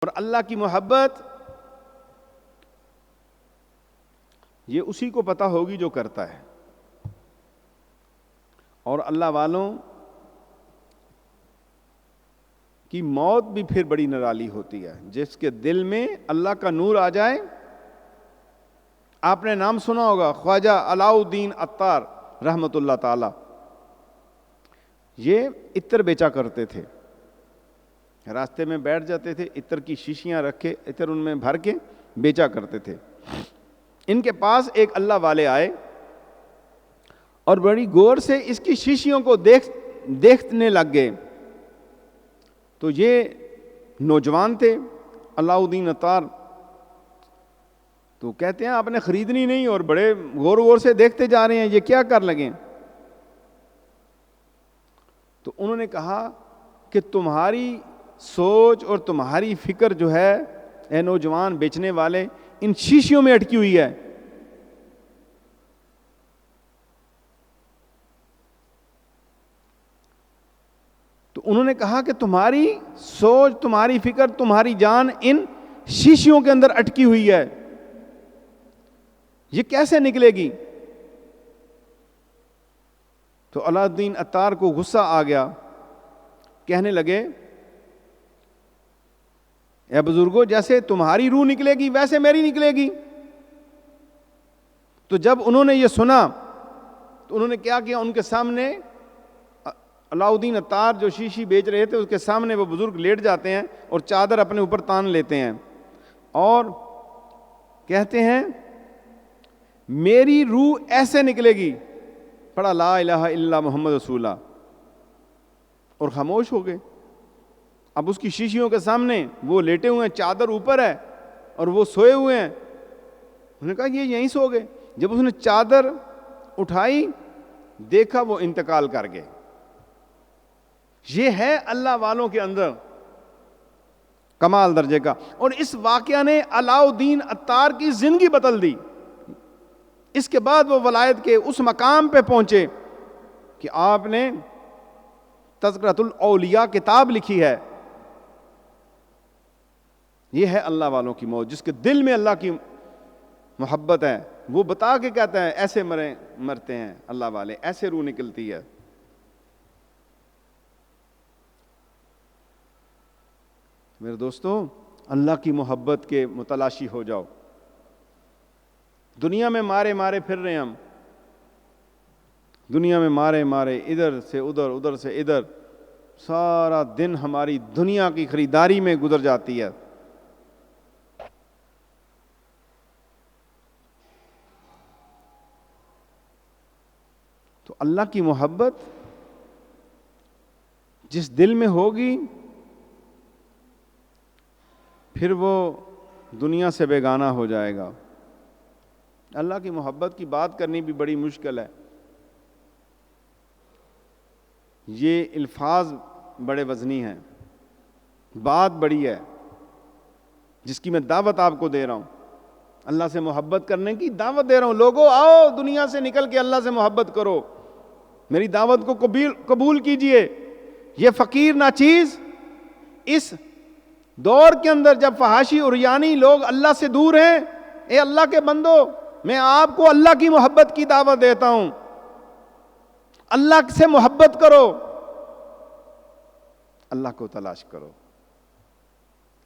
اور اللہ کی محبت یہ اسی کو پتہ ہوگی جو کرتا ہے. اور اللہ والوں کی موت بھی پھر بڑی نرالی ہوتی ہے. جس کے دل میں اللہ کا نور آ جائے. آپ نے نام سنا ہوگا خواجہ علاء الدین عطار رحمۃ اللہ تعالی. یہ عطر بیچا کرتے تھے. راستے میں بیٹھ جاتے تھے, عطر کی شیشیاں رکھ کے عطر ان میں بھر کے بیچا کرتے تھے. ان کے پاس ایک اللہ والے آئے اور بڑی غور سے اس کی شیشیوں کو دیکھنے لگ گئے. تو یہ نوجوان تھے علاء الدین عطار, تو کہتے ہیں آپ نے خریدنی نہیں اور بڑے غور سے دیکھتے جا رہے ہیں, یہ کیا کر لگے؟ تو انہوں نے کہا کہ تمہاری سوچ اور تمہاری فکر جو ہے اے نوجوان بیچنے والے, ان شیشیوں میں اٹکی ہوئی ہے. تو انہوں نے کہا کہ تمہاری سوچ, تمہاری فکر, تمہاری جان ان شیشیوں کے اندر اٹکی ہوئی ہے, یہ کیسے نکلے گی؟ تو علاء الدین عطار کو غصہ آ گیا. کہنے لگے اے بزرگوں, جیسے تمہاری روح نکلے گی ویسے میری نکلے گی. تو جب انہوں نے یہ سنا تو انہوں نے کیا کیا, ان کے سامنے علاء الدین عطار جو شیشی بیچ رہے تھے اس کے سامنے وہ بزرگ لیٹ جاتے ہیں اور چادر اپنے اوپر تان لیتے ہیں اور کہتے ہیں میری روح ایسے نکلے گی. پڑھا لا الہ الا اللہ محمد رسول اللہ اور خاموش ہو گئے. اب اس کی شیشیوں کے سامنے وہ لیٹے ہوئے ہیں, چادر اوپر ہے اور وہ سوئے ہوئے ہیں. انہوں نے کہا یہ یہیں سو گئے. جب اس نے چادر اٹھائی دیکھا وہ انتقال کر گئے. یہ ہے اللہ والوں کے اندر کمال درجے کا. اور اس واقعہ نے علاء الدین عطار کی زندگی بدل دی. اس کے بعد وہ ولایت کے اس مقام پہ پہنچے کہ آپ نے تذکرۃ الاولیاء کتاب لکھی ہے. یہ ہے اللہ والوں کی موت, جس کے دل میں اللہ کی محبت ہے. وہ بتا کے کہتا ہے ایسے مرتے ہیں اللہ والے, ایسے روح نکلتی ہے. میرے دوستو, اللہ کی محبت کے متلاشی ہو جاؤ. دنیا میں مارے پھر رہے ہم, دنیا میں مارے ادھر سے ادھر, ادھر سے ادھر, سارا دن ہماری دنیا کی خریداری میں گزر جاتی ہے. تو اللہ کی محبت جس دل میں ہوگی پھر وہ دنیا سے بیگانہ ہو جائے گا. اللہ کی محبت کی بات کرنی بھی بڑی مشکل ہے. یہ الفاظ بڑے وزنی ہیں, بات بڑی ہے جس کی میں دعوت آپ کو دے رہا ہوں. اللہ سے محبت کرنے کی دعوت دے رہا ہوں. لوگوں آؤ دنیا سے نکل کے اللہ سے محبت کرو, میری دعوت کو قبول کیجئے. یہ فقیر ناچیز اس دور کے اندر جب فحاشی اور یعنی لوگ اللہ سے دور ہیں, اے اللہ کے بندو میں آپ کو اللہ کی محبت کی دعوت دیتا ہوں. اللہ سے محبت کرو, اللہ کو تلاش کرو,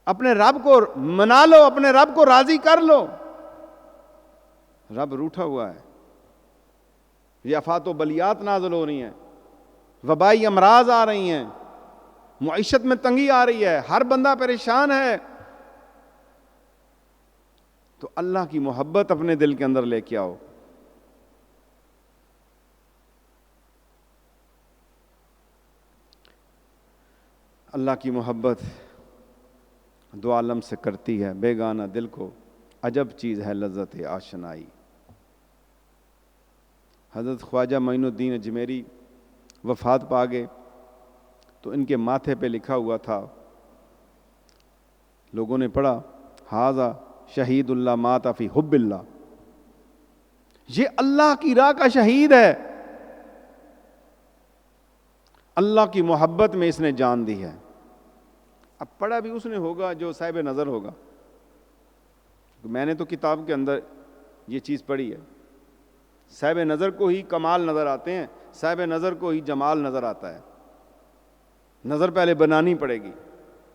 اپنے رب کو منا لو, اپنے رب کو راضی کر لو. رب روٹھا ہوا ہے, یہ آفات و بلیات نازل ہو رہی ہیں, وبائی امراض آ رہی ہیں, معیشت میں تنگی آ رہی ہے, ہر بندہ پریشان ہے. تو اللہ کی محبت اپنے دل کے اندر لے کے آؤ. اللہ کی محبت دو عالم سے کرتی ہے بیگانہ دل کو, عجب چیز ہے لذت آشنائی. حضرت خواجہ معین الدین اجمیری وفات پا گئے تو ان کے ماتھے پہ لکھا ہوا تھا, لوگوں نے پڑھا ھذا شہید اللہ مات فی حب اللہ. یہ اللہ کی راہ کا شہید ہے, اللہ کی محبت میں اس نے جان دی ہے. اب پڑھا بھی اس نے ہوگا جو صاحب نظر ہوگا. میں نے تو کتاب کے اندر یہ چیز پڑھی ہے. صاحب نظر کو ہی کمال نظر آتے ہیں, صاحب نظر کو ہی جمال نظر آتا ہے. نظر پہلے بنانی پڑے گی,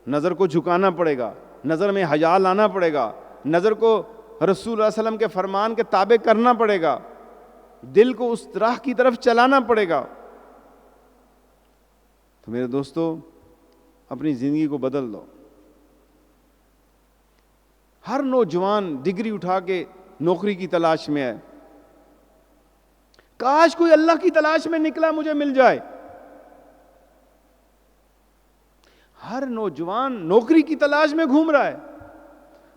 نظر کو جھکانا پڑے گا, نظر میں حیا لانا پڑے گا, نظر کو رسول اللہ علیہ وسلم کے فرمان کے تابع کرنا پڑے گا, دل کو اس راہ کی طرف چلانا پڑے گا. تو میرے دوستو, اپنی زندگی کو بدل دو. ہر نوجوان ڈگری اٹھا کے نوکری کی تلاش میں ہے. کاش کوئی اللہ کی تلاش میں نکلا مجھے مل جائے. ہر نوجوان نوکری کی تلاش میں گھوم رہا ہے,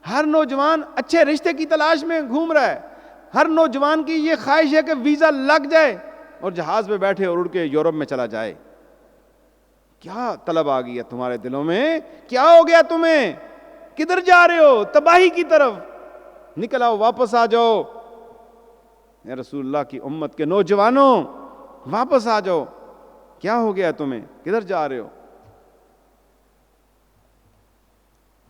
ہر نوجوان اچھے رشتے کی تلاش میں گھوم رہا ہے, ہر نوجوان کی یہ خواہش ہے کہ ویزا لگ جائے اور جہاز پہ بیٹھے اور اڑ کے یورپ میں چلا جائے. کیا طلب آ گئی ہے تمہارے دلوں میں؟ کیا ہو گیا تمہیں؟ کدھر جا رہے ہو؟ تباہی کی طرف. نکل آؤ, واپس آ جاؤ. اے رسول اللہ کی امت کے نوجوانوں, واپس آ جاؤ. کیا ہو گیا تمہیں؟ کدھر جا رہے ہو؟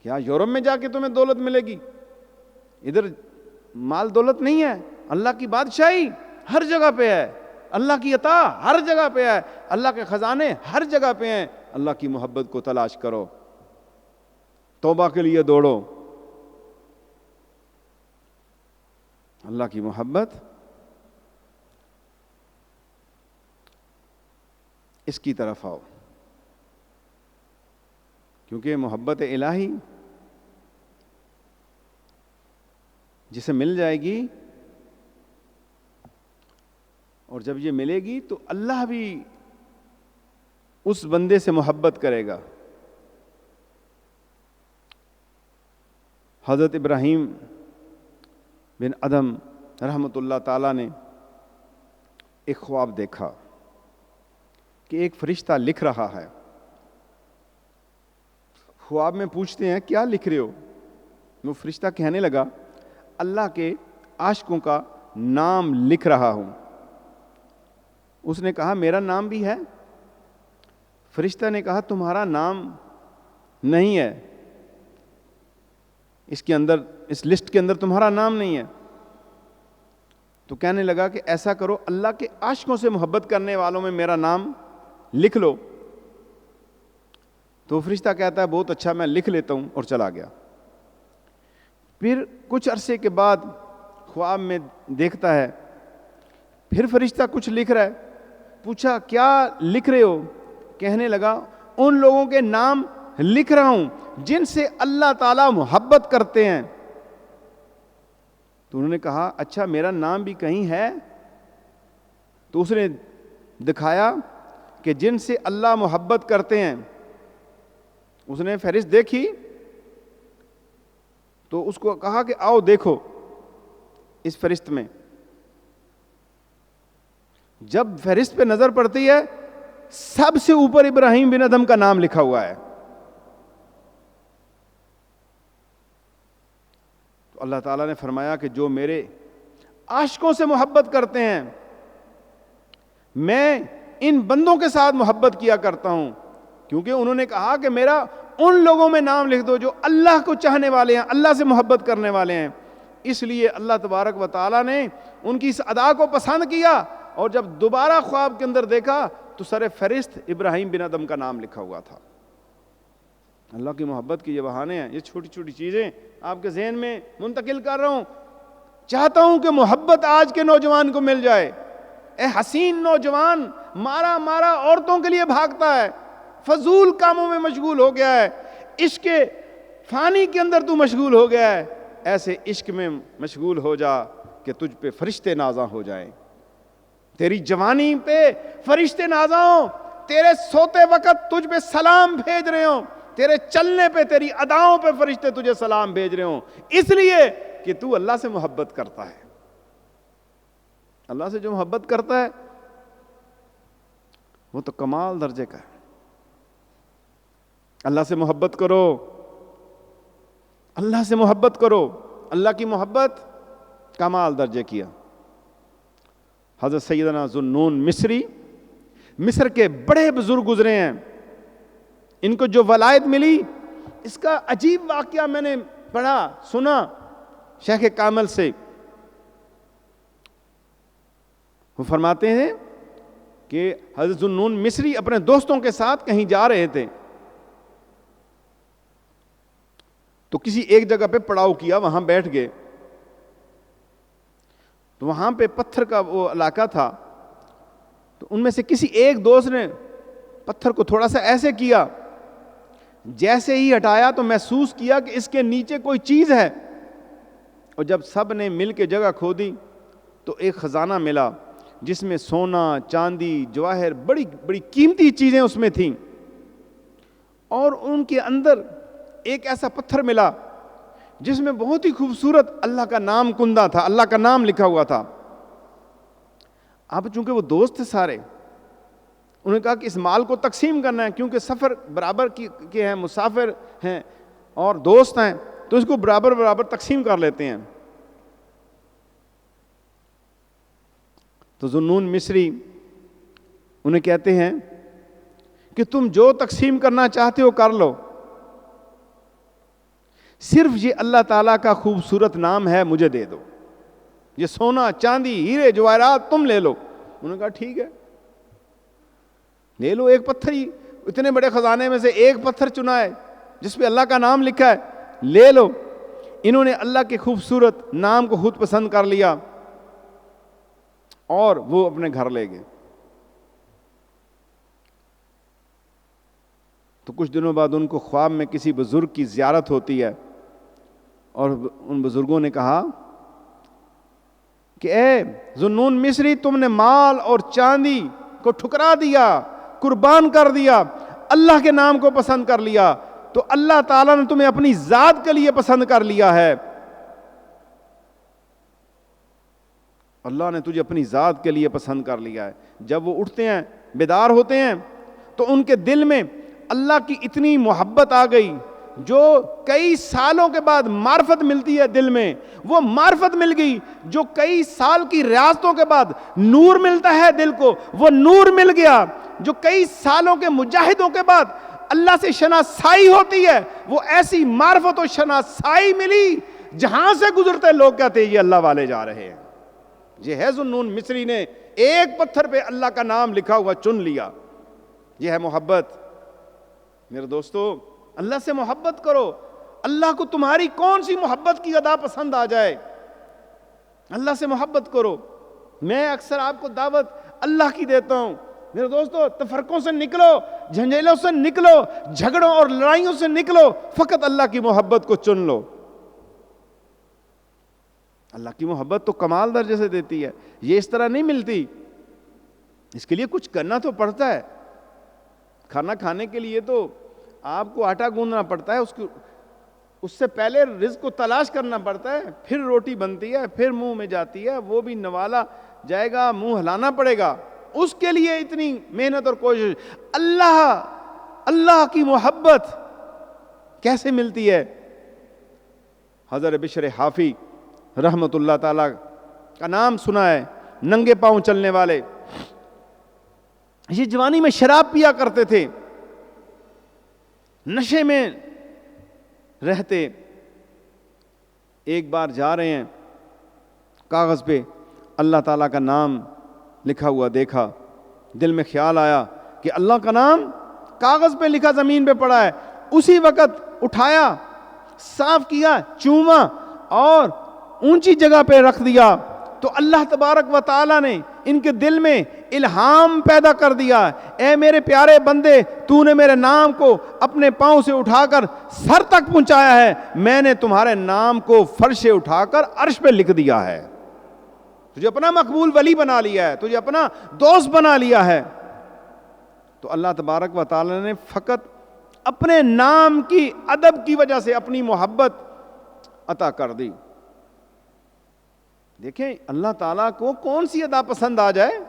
کیا یورپ میں جا کے تمہیں دولت ملے گی؟ ادھر مال دولت نہیں ہے. اللہ کی بادشاہی ہر جگہ پہ ہے, اللہ کی عطا ہر جگہ پہ ہے, اللہ کے خزانے ہر جگہ پہ ہیں. اللہ کی محبت کو تلاش کرو, توبہ کے لیے دوڑو. اللہ کی محبت, اس کی طرف آؤ, کیونکہ محبت الہی جسے مل جائے گی, اور جب یہ ملے گی تو اللہ بھی اس بندے سے محبت کرے گا. حضرت ابراہیم بن ادم رحمۃ اللہ تعالی نے ایک خواب دیکھا کہ ایک فرشتہ لکھ رہا ہے. خواب میں پوچھتے ہیں کیا لکھ رہے ہو؟ وہ فرشتہ کہنے لگا اللہ کے عاشقوں کا نام لکھ رہا ہوں. اس نے کہا میرا نام بھی ہے؟ فرشتہ نے کہا تمہارا نام نہیں ہے اس کے اندر, اس لسٹ کے اندر تمہارا نام نہیں ہے. تو کہنے لگا کہ ایسا کرو, اللہ کے عاشقوں سے محبت کرنے والوں میں میرا نام لکھ لو. تو فرشتہ کہتا ہے بہت اچھا, میں لکھ لیتا ہوں, اور چلا گیا. پھر کچھ عرصے کے بعد خواب میں دیکھتا ہے پھر فرشتہ کچھ لکھ رہا ہے. پوچھا کیا لکھ رہے ہو؟ کہنے لگا ان لوگوں کے نام لکھ رہا ہوں جن سے اللہ تعالیٰ محبت کرتے ہیں. تو انہوں نے کہا اچھا میرا نام بھی کہیں ہے؟ تو اس نے دکھایا کہ جن سے اللہ محبت کرتے ہیں. اس نے فہرست دیکھی تو اس کو کہا کہ آؤ دیکھو اس فہرست میں. جب فہرست پہ نظر پڑتی ہے سب سے اوپر ابراہیم بن ادم کا نام لکھا ہوا ہے. تو اللہ تعالیٰ نے فرمایا کہ جو میرے عاشقوں سے محبت کرتے ہیں میں ان بندوں کے ساتھ محبت کیا کرتا ہوں, کیونکہ انہوں نے کہا کہ میرا ان لوگوں میں نام لکھ دو جو اللہ کو چاہنے والے ہیں, اللہ سے محبت کرنے والے ہیں. اس لیے اللہ تبارک و تعالیٰ نے ان کی اس ادا کو پسند کیا, اور جب دوبارہ خواب کے اندر دیکھا تو سر فہرست ابراہیم بن ادم کا نام لکھا ہوا تھا. اللہ کی محبت کے یہ بہانے ہیں, یہ چھوٹی چھوٹی چیزیں آپ کے ذہن میں منتقل کر رہا ہوں. چاہتا ہوں کہ محبت آج کے نوجوان کو مل جائے. اے حسین نوجوان, مارا مارا عورتوں کے لیے بھاگتا ہے, فضول کاموں میں مشغول ہو گیا ہے, عشق فانی کے اندر تو مشغول ہو گیا ہے. ایسے عشق میں مشغول ہو جا کہ تجھ پہ فرشتے نازاں ہو جائیں. تیری جوانی پہ فرشتے نازاں ہوں, تیرے سوتے وقت تجھ پہ سلام بھیج رہے ہوں, تیرے چلنے پہ تیری اداؤں پہ فرشتے تجھے سلام بھیج رہے ہوں, اس لیے کہ تو اللہ سے محبت کرتا ہے. اللہ سے جو محبت کرتا ہے وہ تو کمال درجے کا ہے. اللہ سے محبت کرو, اللہ سے محبت کرو. اللہ کی محبت کمال درجے کیا. حضرت سیدنا ذوالنون مصری, مصر کے بڑے بزرگ گزرے ہیں, ان کو جو ولایت ملی اس کا عجیب واقعہ میں نے پڑھا سنا شیخ کامل سے. وہ فرماتے ہیں کہ حضرت ذوالنون مصری اپنے دوستوں کے ساتھ کہیں جا رہے تھے تو کسی ایک جگہ پہ پڑاؤ کیا, وہاں بیٹھ گئے. تو وہاں پہ پتھر کا وہ علاقہ تھا, تو ان میں سے کسی ایک دوست نے پتھر کو تھوڑا سا ایسے کیا, جیسے ہی ہٹایا تو محسوس کیا کہ اس کے نیچے کوئی چیز ہے. اور جب سب نے مل کے جگہ کھودی تو ایک خزانہ ملا جس میں سونا, چاندی, جواہر, بڑی بڑی قیمتی چیزیں اس میں تھیں. اور ان کے اندر ایک ایسا پتھر ملا جس میں بہت ہی خوبصورت اللہ کا نام کندہ تھا, اللہ کا نام لکھا ہوا تھا. اب چونکہ وہ دوست تھے سارے, انہوں نے کہا کہ اس مال کو تقسیم کرنا ہے, کیونکہ سفر برابر کے ہیں, مسافر ہیں اور دوست ہیں, تو اس کو برابر برابر تقسیم کر لیتے ہیں. تو ذوالنون مصری انہیں کہتے ہیں کہ تم جو تقسیم کرنا چاہتے ہو کر لو, صرف یہ اللہ تعالیٰ کا خوبصورت نام ہے مجھے دے دو, یہ سونا, چاندی, ہیرے, جواہرات تم لے لو. انہوں نے کہا ٹھیک ہے لے لو. ایک پتھر ہی, اتنے بڑے خزانے میں سے ایک پتھر چنا ہے جس پہ اللہ کا نام لکھا ہے, لے لو. انہوں نے اللہ کے خوبصورت نام کو خود پسند کر لیا اور وہ اپنے گھر لے گئے. تو کچھ دنوں بعد ان کو خواب میں کسی بزرگ کی زیارت ہوتی ہے, اور ان بزرگوں نے کہا کہ اے ذوالنون مصری, تم نے مال اور چاندی کو ٹھکرا دیا, قربان کر دیا, اللہ کے نام کو پسند کر لیا, تو اللہ تعالیٰ نے تمہیں اپنی ذات کے لیے پسند کر لیا ہے. اللہ نے تجھے اپنی ذات کے لیے پسند کر لیا ہے. جب وہ اٹھتے ہیں, بیدار ہوتے ہیں, تو ان کے دل میں اللہ کی اتنی محبت آ گئی جو کئی سالوں کے بعد معرفت ملتی ہے دل میں, وہ معرفت مل گئی جو کئی سال کی ریاضتوں کے بعد نور ملتا ہے دل کو, وہ نور مل گیا جو کئی سالوں کے مجاہدوں کے بعد اللہ سے شناسائی ہوتی ہے, وہ ایسی معرفت و شناسائی ملی جہاں سے گزرتے لوگ کہتے ہیں یہ اللہ والے جا رہے ہیں. یہ ہے ذوالنون مصری نے ایک پتھر پہ اللہ کا نام لکھا ہوا چن لیا. یہ ہے محبت. میرے دوستو, اللہ سے محبت کرو. اللہ کو تمہاری کون سی محبت کی ادا پسند آ جائے, اللہ سے محبت کرو. میں اکثر آپ کو دعوت اللہ کی دیتا ہوں. میرے دوستو, تفرقوں سے نکلو, جھنجھیلوں سے نکلو, جھگڑوں اور لڑائیوں سے نکلو, فقط اللہ کی محبت کو چن لو. اللہ کی محبت تو کمال درجے سے دیتی ہے, یہ اس طرح نہیں ملتی. اس کے لیے کچھ کرنا تو پڑتا ہے. کھانا کھانے کے لیے تو آپ کو آٹا گوندنا پڑتا ہے, اس سے پہلے رزق کو تلاش کرنا پڑتا ہے, پھر روٹی بنتی ہے, پھر منہ میں جاتی ہے, وہ بھی نوالا جائے گا, منہ ہلانا پڑے گا, اس کے لیے اتنی محنت اور کوشش. اللہ کی محبت کیسے ملتی ہے؟ حضرت بشر حافی رحمت اللہ تعالی کا نام سنا ہے, ننگے پاؤں چلنے والے. یہ جوانی میں شراب پیا کرتے تھے, نشے میں رہتے. ایک بار جا رہے ہیں, کاغذ پہ اللہ تعالیٰ کا نام لکھا ہوا دیکھا, دل میں خیال آیا کہ اللہ کا نام کاغذ پہ لکھا زمین پہ پڑا ہے. اسی وقت اٹھایا, صاف کیا, چوما اور اونچی جگہ پہ رکھ دیا. تو اللہ تبارک و تعالیٰ نے ان کے دل میں الہام پیدا کر دیا, اے میرے پیارے بندے, تو نے میرے نام کو اپنے پاؤں سے اٹھا کر سر تک پہنچایا ہے, میں نے تمہارے نام کو فرش سے اٹھا کر عرش پہ لکھ دیا ہے. تجھے اپنا مقبول ولی بنا لیا ہے, تجھے اپنا دوست بنا لیا ہے. تو اللہ تبارک و تعالیٰ نے فقط اپنے نام کی ادب کی وجہ سے اپنی محبت عطا کر دی. دیکھیں اللہ تعالیٰ کو کون سی ادا پسند آ جائے,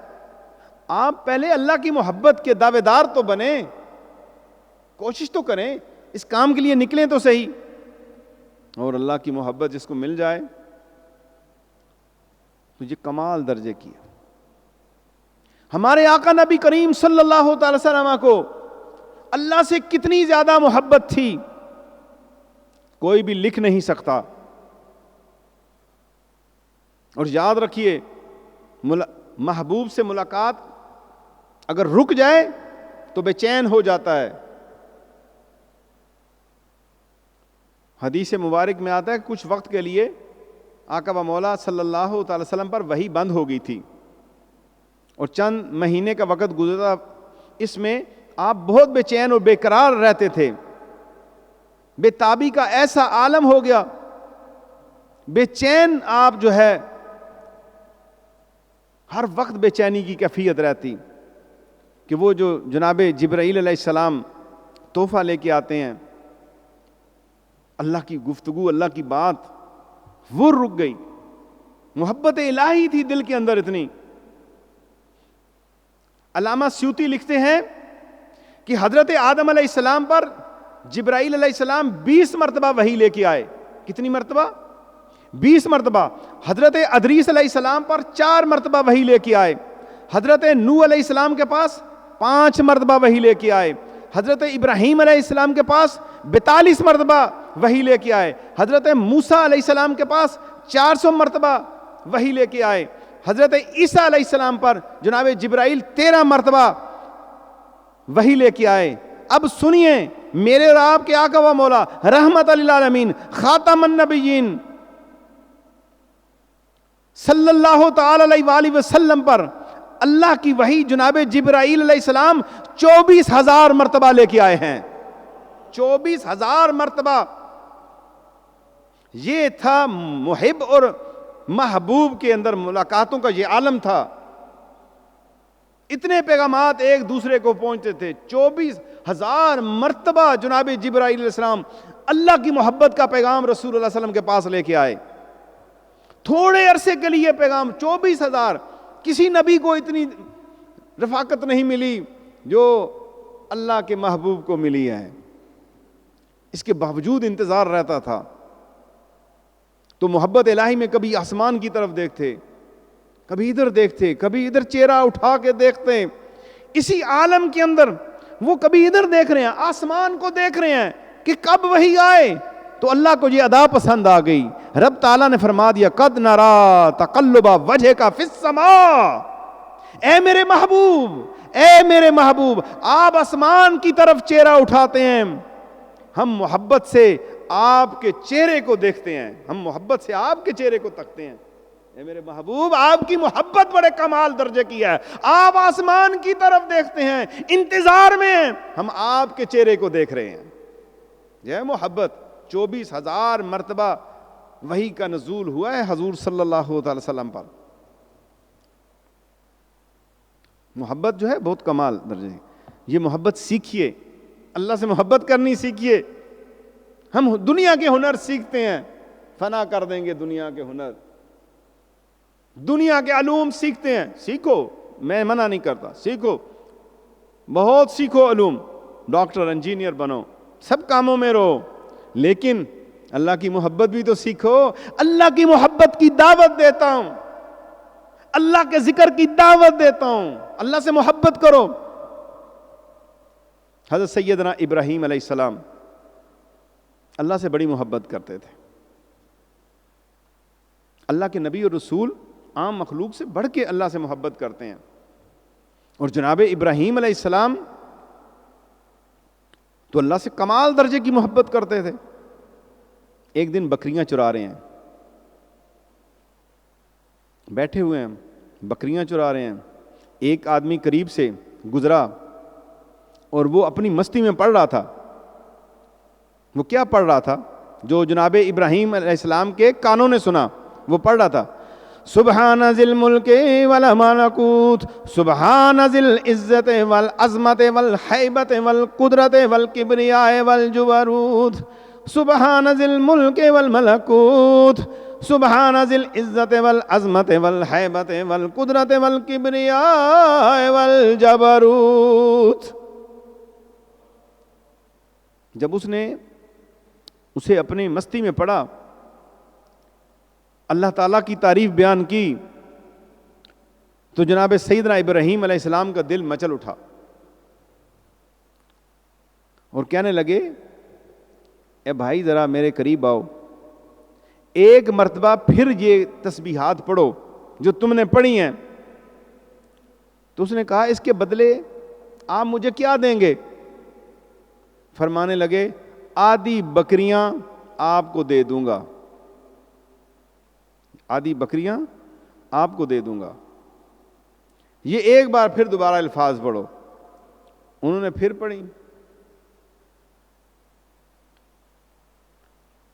آپ پہلے اللہ کی محبت کے دعوے دار تو بنیں, کوشش تو کریں, اس کام کے لیے نکلیں تو صحیح. اور اللہ کی محبت جس کو مل جائے تو یہ کمال درجے کی ہے. ہمارے آقا نبی کریم صلی اللہ تعالی وسلم کو اللہ سے کتنی زیادہ محبت تھی. کوئی بھی لکھ نہیں سکتا. اور یاد رکھیے محبوب سے ملاقات اگر رک جائے تو بے چین ہو جاتا ہے. حدیث مبارک میں آتا ہے کہ کچھ وقت کے لیے آقا و مولا صلی اللہ تعالی وسلم پر وحی بند ہو گئی تھی اور چند مہینے کا وقت گزرا. اس میں آپ بہت بے چین اور بے قرار رہتے تھے. بے تابی کا ایسا عالم ہو گیا, بے چین آپ جو ہے ہر وقت بے چینی کی کیفیت رہتی کہ وہ جو جناب جبرائیل علیہ السلام تحفہ لے کے آتے ہیں, اللہ کی گفتگو, اللہ کی بات, وہ رک گئی. محبت الہی تھی دل کے اندر اتنی. علامہ سیوطی لکھتے ہیں کہ حضرت آدم علیہ السلام پر جبرائیل علیہ السلام 20 مرتبہ وحی لے کے آئے. کتنی مرتبہ؟ 20 مرتبہ. حضرت ادریس علیہ السلام پر 4 مرتبہ وحی لے کے آئے. حضرت نوح علیہ السلام کے پاس 5 مرتبہ وحی لے کے آئے. حضرت ابراہیم علیہ السلام کے پاس 42 مرتبہ وحی لے کے آئے. حضرت موسیٰ علیہ السلام کے پاس 400 مرتبہ وحی لے کے آئے. حضرت عیسیٰ علیہ السلام پر جناب جبرائیل 13 مرتبہ وحی لے کے آئے. اب سنیے میرے اور آپ کے آقا و مولا رحمت للعالمین خاتم النبیین صلی اللہ تعالی علیہ وآلہ وسلم پر اللہ کی وحی جناب جبرائیل علیہ السلام 24,000 مرتبہ لے کے آئے ہیں. 24,000 مرتبہ. یہ تھا محب اور محبوب کے اندر ملاقاتوں کا یہ عالم تھا. اتنے پیغامات ایک دوسرے کو پہنچتے تھے. 24,000 مرتبہ جناب جبرائیل علیہ السلام اللہ کی محبت کا پیغام رسول اللہ صلی اللہ علیہ وسلم کے پاس لے کے آئے. تھوڑے عرصے کے لیے پیغام 24,000. کسی نبی کو اتنی رفاقت نہیں ملی جو اللہ کے محبوب کو ملی ہے. اس کے باوجود انتظار رہتا تھا. تو محبت الہی میں کبھی آسمان کی طرف دیکھتے, کبھی ادھر دیکھتے, کبھی ادھر چہرہ اٹھا کے دیکھتے. اسی عالم کے اندر وہ کبھی ادھر دیکھ رہے ہیں, آسمان کو دیکھ رہے ہیں کہ کب وحی آئے. تو اللہ کو یہ ادا پسند آ گئی. رب تعالیٰ نے فرما دیا قد نرا تقلب وجهک فی السماء. اے میرے محبوب, اے میرے محبوب, آپ آسمان کی طرف چہرہ اٹھاتے ہیں, ہم محبت سے آپ کے چہرے کو دیکھتے ہیں, ہم محبت سے آپ کے چہرے کو تکتے ہیں. اے میرے محبوب, آپ کی محبت بڑے کمال درجے کی ہے. آپ آسمان کی طرف دیکھتے ہیں, انتظار میں ہیں, ہم آپ کے چہرے کو دیکھ رہے ہیں. یہ محبت. 24,000 مرتبہ وحی کا نزول ہوا ہے حضور صلی اللہ تعالی وسلم پر. محبت جو ہے بہت کمال درجے کی. یہ محبت سیکھیے, اللہ سے محبت کرنی سیکھیے. ہم دنیا کے ہنر سیکھتے ہیں, فنا کر دیں گے دنیا کے ہنر, دنیا کے علوم سیکھتے ہیں. سیکھو, میں منع نہیں کرتا, سیکھو, بہت سیکھو علوم, ڈاکٹر انجینئر بنو, سب کاموں میں رہو, لیکن اللہ کی محبت بھی تو سیکھو. اللہ کی محبت کی دعوت دیتا ہوں, اللہ کے ذکر کی دعوت دیتا ہوں, اللہ سے محبت کرو. حضرت سیدنا ابراہیم علیہ السلام اللہ سے بڑی محبت کرتے تھے. اللہ کے نبی اور رسول عام مخلوق سے بڑھ کے اللہ سے محبت کرتے ہیں. اور جناب ابراہیم علیہ السلام تو اللہ سے کمال درجے کی محبت کرتے تھے. ایک دن بکریاں چرا رہے ہیں, بیٹھے ہوئے ہیں, بکریاں چرا رہے ہیں. ایک آدمی قریب سے گزرا اور وہ اپنی مستی میں پڑھ رہا تھا. وہ کیا پڑھ رہا تھا؟ جو جناب ابراہیم علیہ السلام کے کانوں نے سنا, وہ پڑھ رہا تھا سبحان ذی الملک والملکوت سبحان ذی العزت والعظمت والہیبت والقدرت والکبریاء والجبروت سبحان ذی الملک والملکوت سبحان ذی العزت والعظمت والہیبت والقدرت والکبریاء والجبروت. جب اس نے اسے اپنی مستی میں پڑھا, اللہ تعالیٰ کی تعریف بیان کی, تو جناب سیدنا ابراہیم علیہ السلام کا دل مچل اٹھا اور کہنے لگے اے بھائی ذرا میرے قریب آؤ, ایک مرتبہ پھر یہ تسبیحات پڑھو جو تم نے پڑھی ہیں. تو اس نے کہا اس کے بدلے آپ مجھے کیا دیں گے؟ فرمانے لگے آدھی بکریاں آپ کو دے دوں گا, آدھی بکریاں آپ کو دے دوں گا. یہ ایک بار پھر دوبارہ الفاظ پڑھو. انہوں نے پھر پڑھی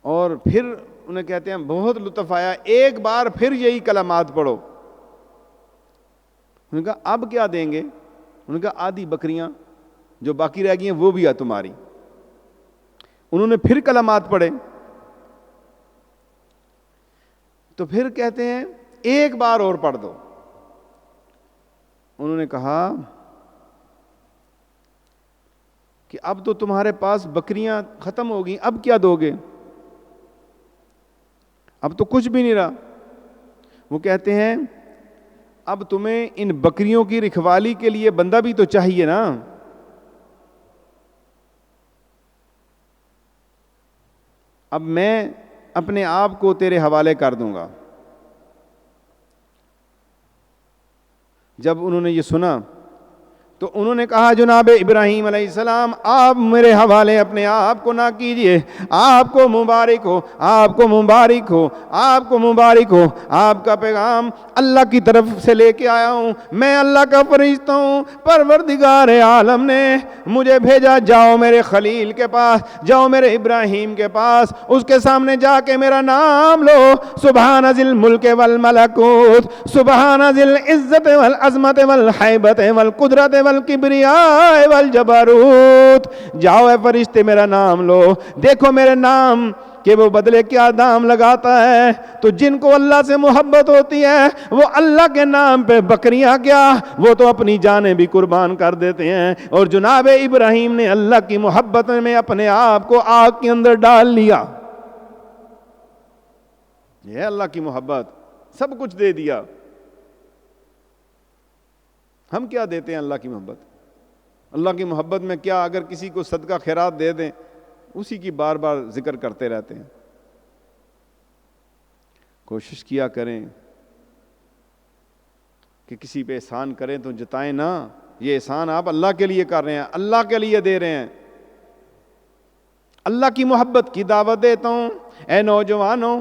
اور پھر انہیں کہتے ہیں بہت لطف آیا, ایک بار پھر یہی کلمات پڑھو. انہوں نے کہا اب کیا دیں گے؟ انہوں نے کہا آدھی بکریاں جو باقی رہ گئی ہیں وہ بھی ہے تمہاری. انہوں نے پھر کلمات پڑھے تو پھر کہتے ہیں ایک بار اور پڑھ دو. انہوں نے کہا کہ اب تو تمہارے پاس بکریاں ختم ہو گئی, اب کیا دو گے؟ اب تو کچھ بھی نہیں رہا. وہ کہتے ہیں اب تمہیں ان بکریوں کی رکھوالی کے لیے بندہ بھی تو چاہیے نا. اب میں اپنے آپ کو تیرے حوالے کر دوں گا. جب انہوں نے یہ سنا تو انہوں نے کہا جناب ابراہیم علیہ السلام آپ میرے حوالے اپنے آپ کو نہ کیجئے, آپ کو مبارک ہو, آپ کو مبارک ہو, آپ کو مبارک ہو. آپ کا پیغام اللہ کی طرف سے لے کے آیا ہوں, میں اللہ کا فرشتہ ہوں. پروردگار عالم نے مجھے بھیجا, جاؤ میرے خلیل کے پاس, جاؤ میرے ابراہیم کے پاس, اس کے سامنے جا کے میرا نام لو. سبحان ذی الملک والملکوت, سبحان ذی العزت والعظمت والحیبت والقدرت والکبریاء والجبروت. جاؤ اے فرشتے میرا نام لو, دیکھو میرے نام کہ وہ بدلے کیا دام لگاتا ہے. تو جن کو اللہ سے محبت ہوتی ہے وہ اللہ کے نام پہ بکریاں کیا, وہ تو اپنی جانیں بھی قربان کر دیتے ہیں. اور جناب ابراہیم نے اللہ کی محبت میں اپنے آپ کو آگ کے اندر ڈال لیا. یہ اللہ کی محبت, سب کچھ دے دیا. ہم کیا دیتے ہیں اللہ کی محبت؟ اللہ کی محبت میں کیا, اگر کسی کو صدقہ خیرات دے دیں اسی کی بار بار ذکر کرتے رہتے ہیں. کوشش کیا کریں کہ کسی پہ احسان کریں تو جتائیں نا, یہ احسان آپ اللہ کے لیے کر رہے ہیں, اللہ کے لیے دے رہے ہیں. اللہ کی محبت کی دعوت دیتا ہوں. اے نوجوانوں,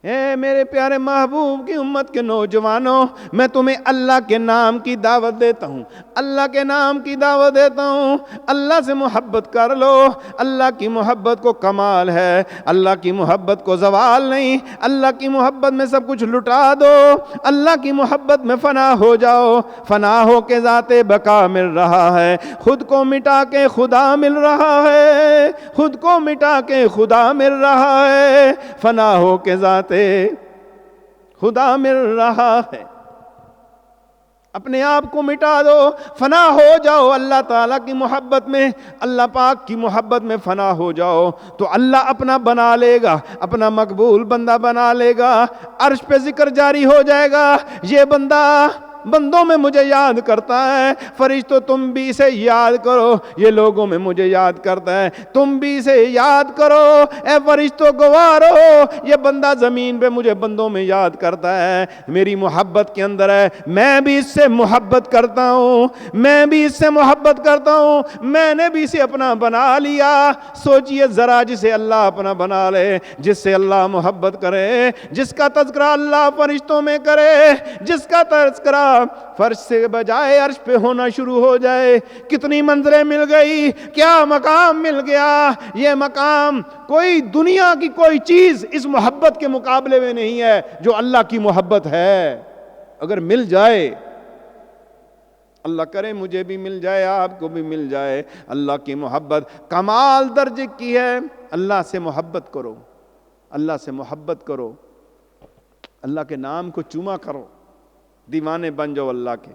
اے میرے پیارے محبوب کی امت کے نوجوانوں, میں تمہیں اللہ کے نام کی دعوت دیتا ہوں, اللہ کے نام کی دعوت دیتا ہوں. اللہ سے محبت کر لو. اللہ کی محبت کو کمال ہے, اللہ کی محبت کو زوال نہیں. اللہ کی محبت میں سب کچھ لٹا دو, اللہ کی محبت میں فنا ہو جاؤ. فنا ہو کے ذات بقا مل رہا ہے, خود کو مٹا کے خدا مل رہا ہے, خود کو مٹا کے خدا مل رہا ہے. فنا ہو کے ذات خدا مل رہا ہے. اپنے آپ کو مٹا دو, فنا ہو جاؤ اللہ تعالیٰ کی محبت میں, اللہ پاک کی محبت میں فنا ہو جاؤ تو اللہ اپنا بنا لے گا, اپنا مقبول بندہ بنا لے گا. عرش پہ ذکر جاری ہو جائے گا, یہ بندہ بندوں میں مجھے یاد کرتا ہے. فرشتوں تم بھی اسے یاد کرو, یہ لوگوں میں مجھے یاد کرتا ہے, تم بھی اسے یاد کرو. اے فرشتوں گوارو, یہ بندہ زمین پہ مجھے بندوں میں یاد کرتا ہے, میری محبت کے اندر ہے, میں بھی اس سے محبت کرتا ہوں, میں بھی اس سے محبت کرتا ہوں, میں نے بھی اسے اپنا بنا لیا. سوچئے ذرا, جسے اللہ اپنا بنا لے, جس سے اللہ محبت کرے, جس کا تذکرہ اللہ فرشتوں میں کرے, جس کا تذکرہ فرش سے بجائے عرش پہ ہونا شروع ہو جائے, کتنی منزلیں مل گئی, کیا مقام مل گیا. یہ مقام کوئی دنیا کی کوئی چیز اس محبت کے مقابلے میں نہیں ہے جو اللہ کی محبت ہے. اگر مل جائے, اللہ کرے مجھے بھی مل جائے, آپ کو بھی مل جائے. اللہ کی محبت کمال درجے کی ہے. اللہ سے محبت کرو, اللہ سے محبت کرو, اللہ کے نام کو چوما کرو, دیوانے بن جاؤ اللہ کے.